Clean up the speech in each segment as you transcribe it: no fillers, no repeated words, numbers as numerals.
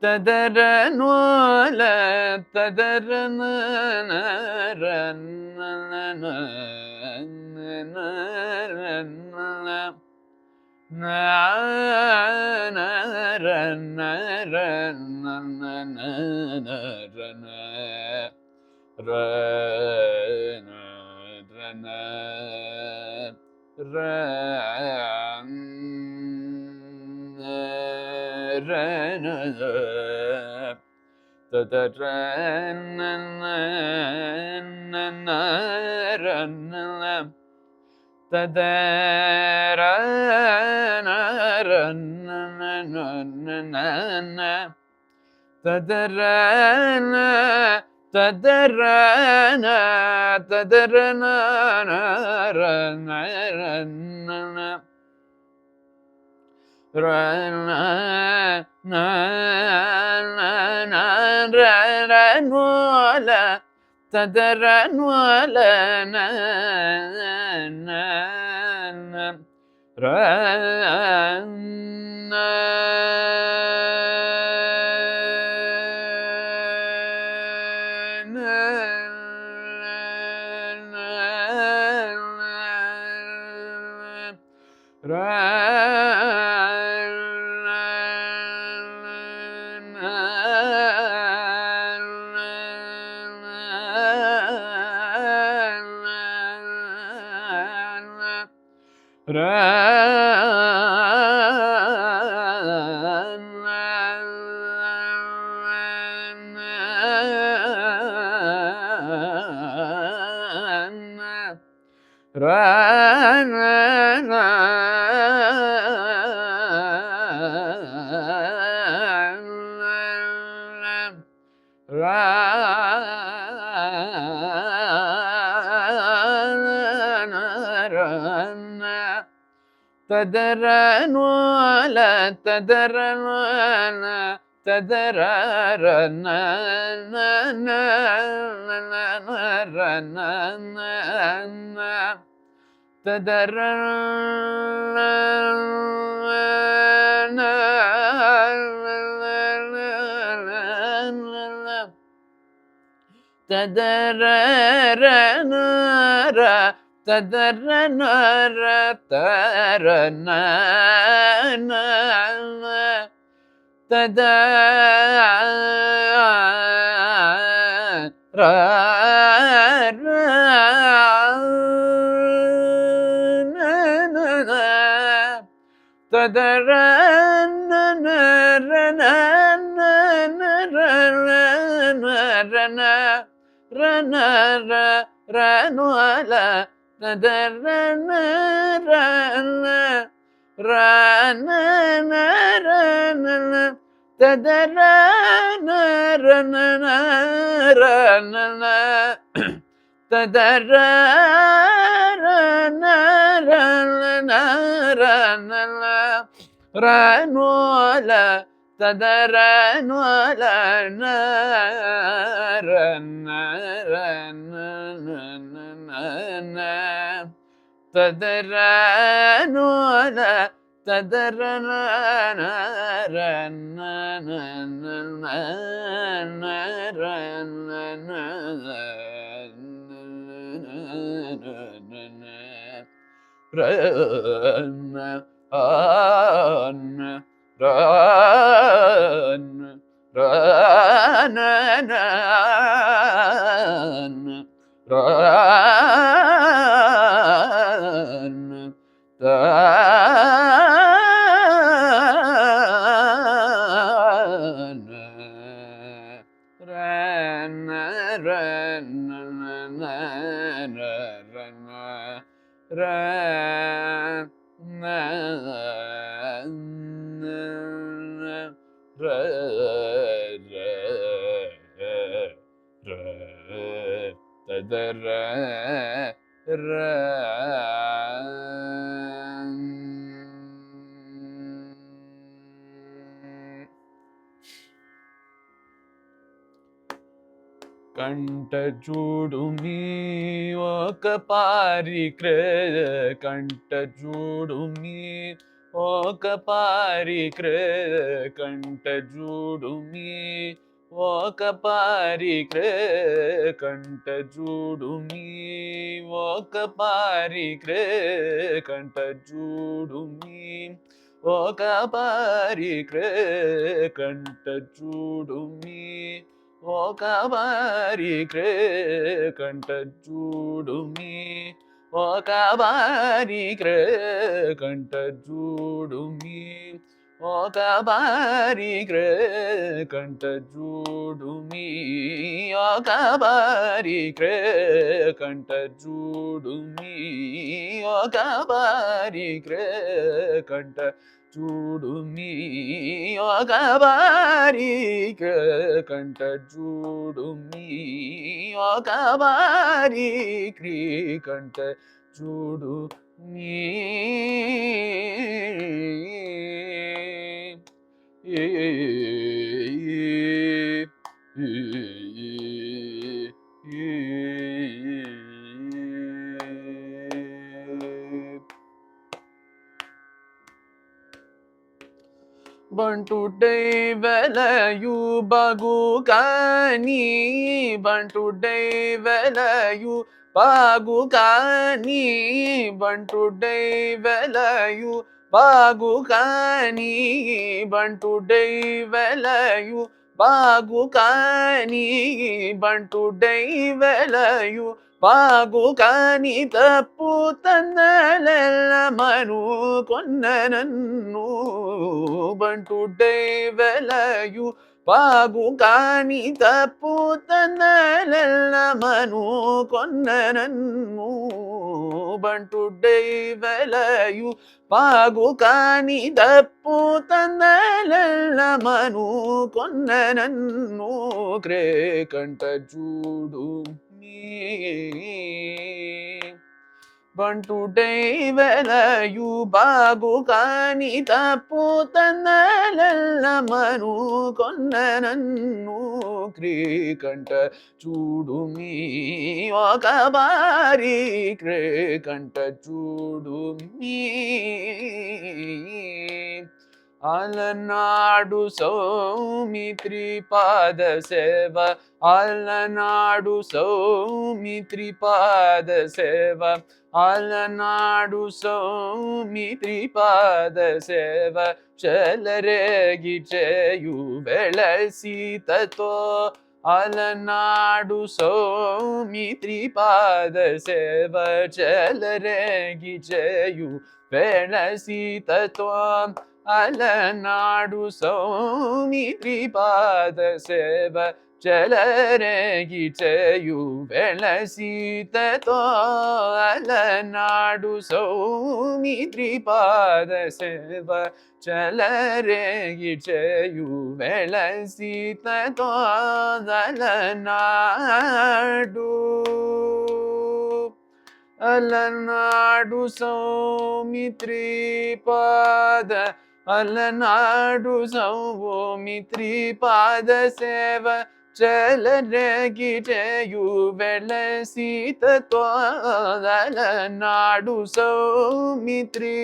ததரனோல ததரன ததரனோல ததரன ததரன ததரனர ததரனர தரன தத కంట చూడు మీ ఒక పారిక్రయ కంట చూడు మీ ఒక పారిక్రయ కంట చూడు మీ ఒక పారిక్రయ కంట చూడు మీ ఒక పారిక్రయ కంట చూడు మీ ఒక పారిక్రయ కంట చూడు మీ ఒక పారిక్రయ కంట చూడు మీ ఒక పారిక్రయ కంట చూడు మీ ఒక పారిక్రయ కంట చూడు మీ ఒక పారిక్రయ కంట చూడు మీ ఒక పారిక్రయ కంట చూడు మీ ఒక పారిక్రయ కంట చూడు మీ ఒక పారిక్రయ కంట చూడు మీ బంటుడై వెలయు బగు కాని బంటుడై వెలయు బాగు కాని బంటుడై వెలయు బాగు కాని బంటుడై వెలయు బాగు కాని బంటుడై వెలయు బాగు కాని తప్పు తన్నలెల్ల మను కొన్న నన్ను బంటుడై వెలయు బాగు కాని తప్పు తన్నలెల్ల మను కొన్న నన్ను బంటుడై వెలయు బాగు కాని తప్పు తన్నలెల్ల మను కొన్న నన్ను కంట చూడు బంటుడై వెలయు బాగు కాని తప్పు తన్నలెల్ల మను కొన్న నన్ను కంట చూడు మీ ఒక పారిక్రయ కంట చూడు మీ అలనాడు సౌమిత్రి పాద సేవ అలనాడు సౌమిత్రి పాద సేవ అలనాడు సౌమిత్రి పాద సేవ చలరేగి చేయు వెళసీతతో అలనాడు సౌమిత్రి పాద సేవ చలరేగి చేయు వెళసీతతో అలనాడు సౌమిత్రి పాద సేవ చలరేగి చేయు వెళసీతతో అలనాడు సౌమిత్రి పాద సేవ చలరేగి చేయు వెళసీతతో అలనాడు సౌమిత్రి పాద అలనాడు సౌమిత్రి పాద సేవ చలరేగి చేయు వెళసీతతో అలనాడు సౌమిత్రి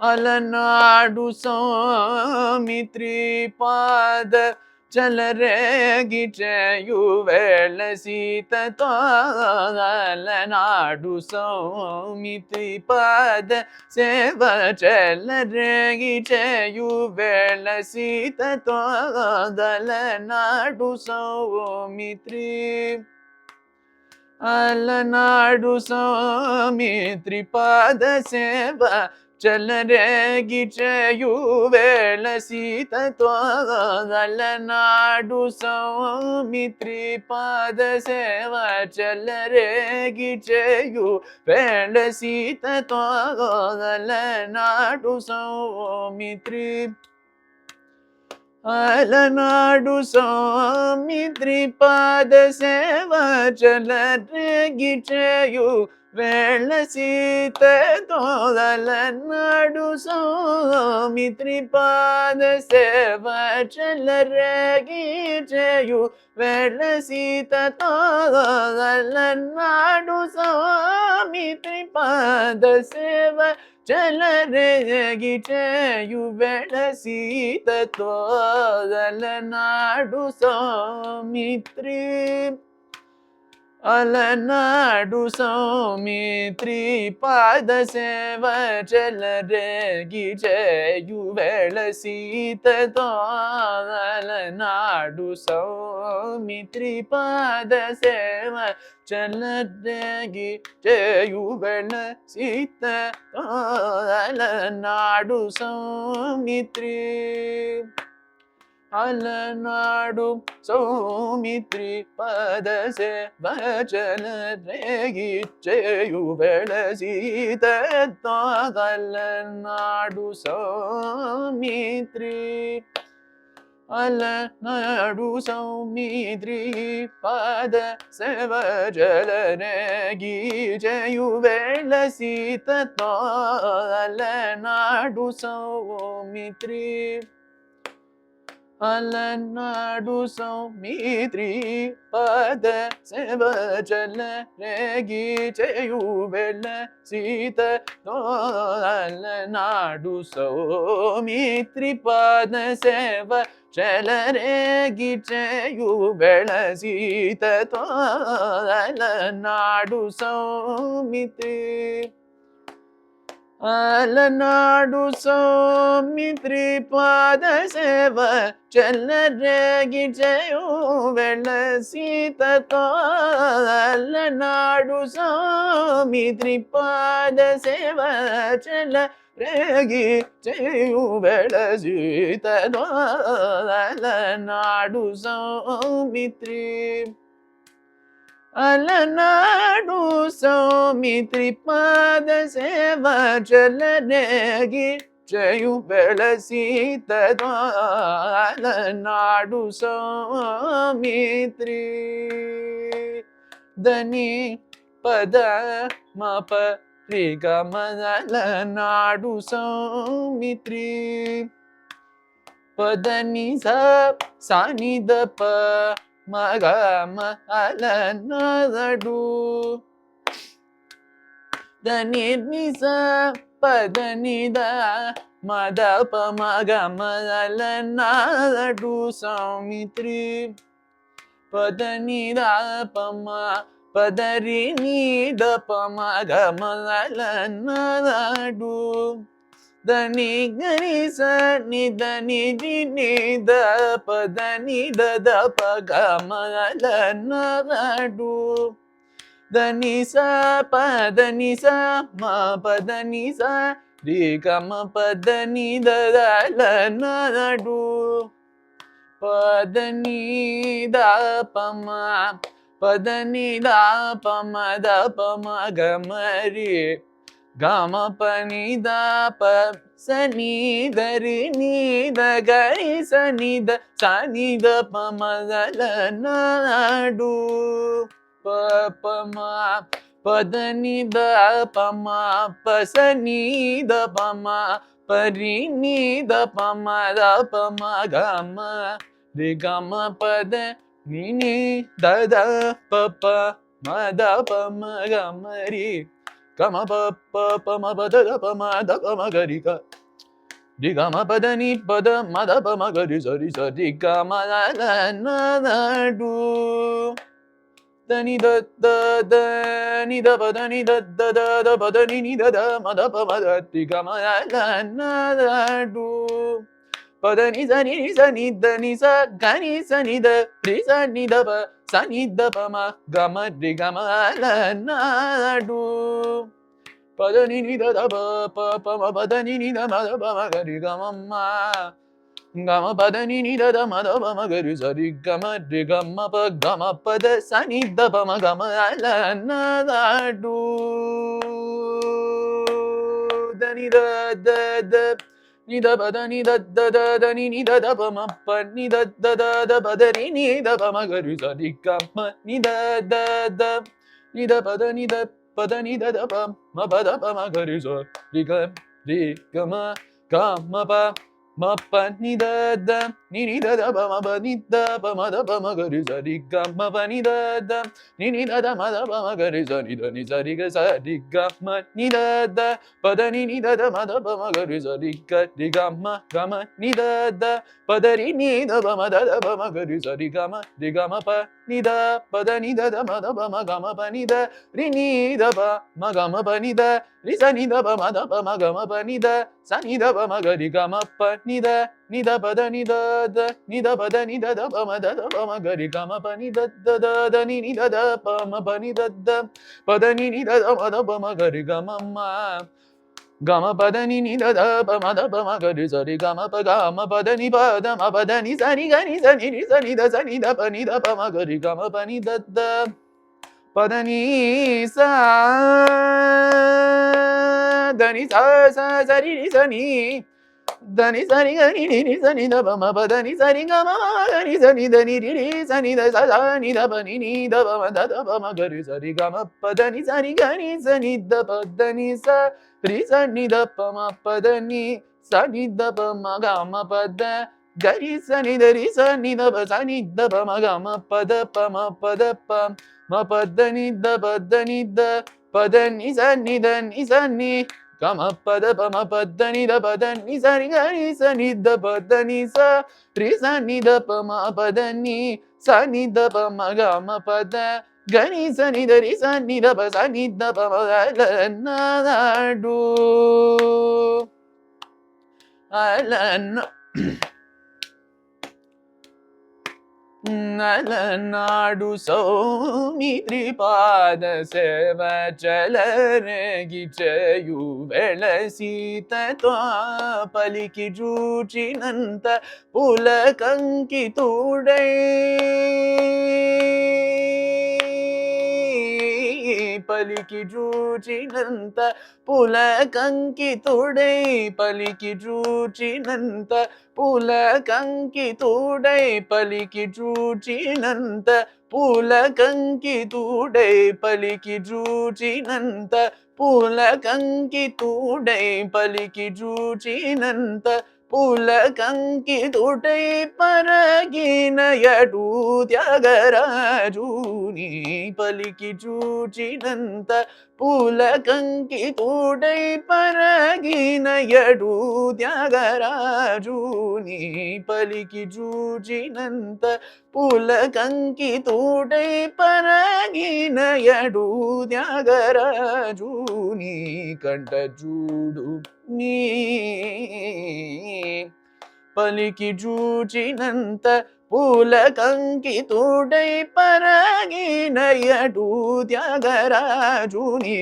అలనాడు సౌమిత్రి పాద చలరేగి చేయు వెళసీతతో అలనాడు సౌమిత్రి పాద సేవ చలరేగి చేయు వెళసీతతో అలనాడు సౌమిత్రి అలనాడు సౌమిత్రి పాద సేవ చలరేగి చేయు వెళసీతతో అలనాడు సౌమిత్రి పాద సేవ చలరేగి చేయు వెళసీతతో అలనాడు సౌమిత్రి అలనాడు సౌమిత్రి పాద సేవ చలరేగిచేయు వేళ సీతతో అలనాడు సౌమిత్రి పాద సేవ చలరేగిచేయు వేళ సీతతో అలనాడు సౌమిత్రి పాద సేవ చలరేగిచేయు వేళ సీతతో అలనాడు సౌమిత్రి అలనాడు సౌమిత్రి పాద సేవ చలరేగిచేయు వేళ సీతతో అలనాడు సౌమిత్రి పాద సేవ చలరేగిచేయు వేళ సీతతో అలనాడు సౌమిత్రి అలనాడు సౌమిత్రి పద సేవ చలరేగిచేయు వేళ సీతతో అలనాడు సౌమిత్రి అలనాడు సౌమిత్రి పద సేవ చలరేగిచేయు వేళ సీతతో అలనాడు సౌమిత్రి అలనాడు సౌమిత్రి పద సేవ చలరేగిచేయు వేళ సీతతో అలనాడు సౌమిత్రి పద సేవ చలరేగిచేయు వేళ సీతతో అలనాడు సౌమిత్రి అలనాడు సౌమిత్రి పాద సేవ చలరేగిచేయు వేళ సీతతో అలనాడు సౌమిత్రి పాద సేవ చలరేగిచేయు వేళ సీతతో అలనాడు సౌమిత్రి అలనాడు సౌమిత్రి పాద సేవ చలరేగిచేయు వేళ సీతతో అలనాడు సౌమిత్రి దని పద మప రిగమలనాడు సౌమిత్రి పదని సానిద ప మగమ అలనాడు దని నిస పదనిద మదప మగమ అలనాడు సౌమిత్రి పదనిద పమ పదరి నిద పమగమ అలనాడు దని గని స నిద నిజి నిద పద నిద ద పగమ అలనాడు దని స పద ని స మ పద ని స రి గమ పద నిద అలనాడు పద నిద పమ పద నిద పమ ద పమ గమ రి గమ పని ద ప సని దరి నిద గరి సని ద సని ద పమగలనాడు పమ పదని ద పమ పసని ద పమ పరి నిద పమ ద పమ గమ రి గమ పద ని ద ద ప మద పమ గమ రి గమ ప పమ పద ప మద పమ గరి గ రి గమ పద ని పద మద పమ గరి సరి సరి గమ నాడు దని ద ద ద ని ద పద ని ద ద ద ద పద ని ద ద మద పమ ద రి గమ నాడు పద ని స ని స ని ద ని స గ ని స ని ద రి స ని ద ప స ని ద ప మ గమ రి గమ నాడు పద ని ని ద ద ప ప ప మ పద ని ని ద మ ద ప మ గ రి గమ మ గమ పద ని ని ద ద మ ద ప మ గ రి స రి గమ రి గమ ప గమ పద స ని ద ప మ గమ నాడు ద ని the the the ni da ba da ni da da da da ni da da ba ma pa ni da da da ba da ni da ba ma ga ri sa di ga ma ni da da ni da ba da ni da ba da ni da da ba ma ba da ba ma ga ri sa di ga ma pa ma pa ni da ni da da ba ma ba ni da ba ma da ba ma ga ri sa di ga ma pa ni da ni da da ma da ba ma ga ri sa ni sa di ga ma ni da pa da ni da da ma da ba ma ga ri sa di ga ma ni da pa da ni da ba ma da ba ma ga ri sa di ga ma pa ni da pa da ni da da ma da ba ma ga ma pa ni da ri ni da ba ma ga ma pa ni da ri sa ni da ba ma da ba ma ga ma pa ni da sa ni da ba ma ga ri ga ma pa ni da pa da ni da pa da ni da da ba ma ga ri ga ma pa ni da da ni da da pa ma pa ni da pa da ni da da ma da ba ma ga ri ga ma ga ma pa da ni da da pa ma da ba ma ga ri sa ri ga ma pa da ni pa da ma pa da ni sa ni ga ni sa ni sa ni da pa ma ga ri ga ma pa ni da pa da ni sa da ni sa ri sa ni da ni sa ni ga ni sa ni da pa ma pa da ni sa ni ga ma ga ni sa ni da ni ri sa ni da sa ni da pa ni da pa ma da pa ma ga ri sa ri ga ma pa da ni sa ni ga ni sa ni da pa da ni sa ri sa ni da pa ma pa da ni sa ni da pa ma ga ma pa da ga ri sa ni da pa sa ni da pa ma ga ma pa da pa ma pa da pa ma pa da ni da pa da ni da pa da ni sa ni ga ma pa da pa ma pa da ni sa ni ga ni sa ni da pa da ni sa ri sa ni da pa ma pa da ni sa ni da pa ma ga ma pa da ga ni sa ni da ri sa ni da pa sa ni da pa ma la na du la నలనాడు సౌమిత్రిపాద సేవ చలరగిచయు వెళసీతతో పలికి జూచినంత పులకంకితుడై పలికి జూచినంత పులకంకితుడై పలికి జూచినంత పులకంకితుడై పలికి జూచినంత పులకంకితుడై పలికి జూచినంత పులకంకితుడై పలికి జూచినంత పులకంకితుడై పరగిన యడు త్యాగరాజుని పలికి జూచినంత పులకంకితుడై పరగిన యడు త్యాగరాజుని పలికి జూచినంత పులకంకితుడై పరగిన యడు త్యాగరాజుని కంట చూడు నీ పలికి జూచినంత పులకంకితుడై పరగిన యడు త్యాగరాజుని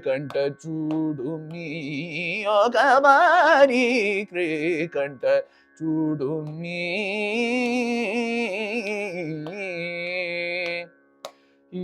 కంట చూడు మీ ఒక బారి కంట చూడు మీ ఈ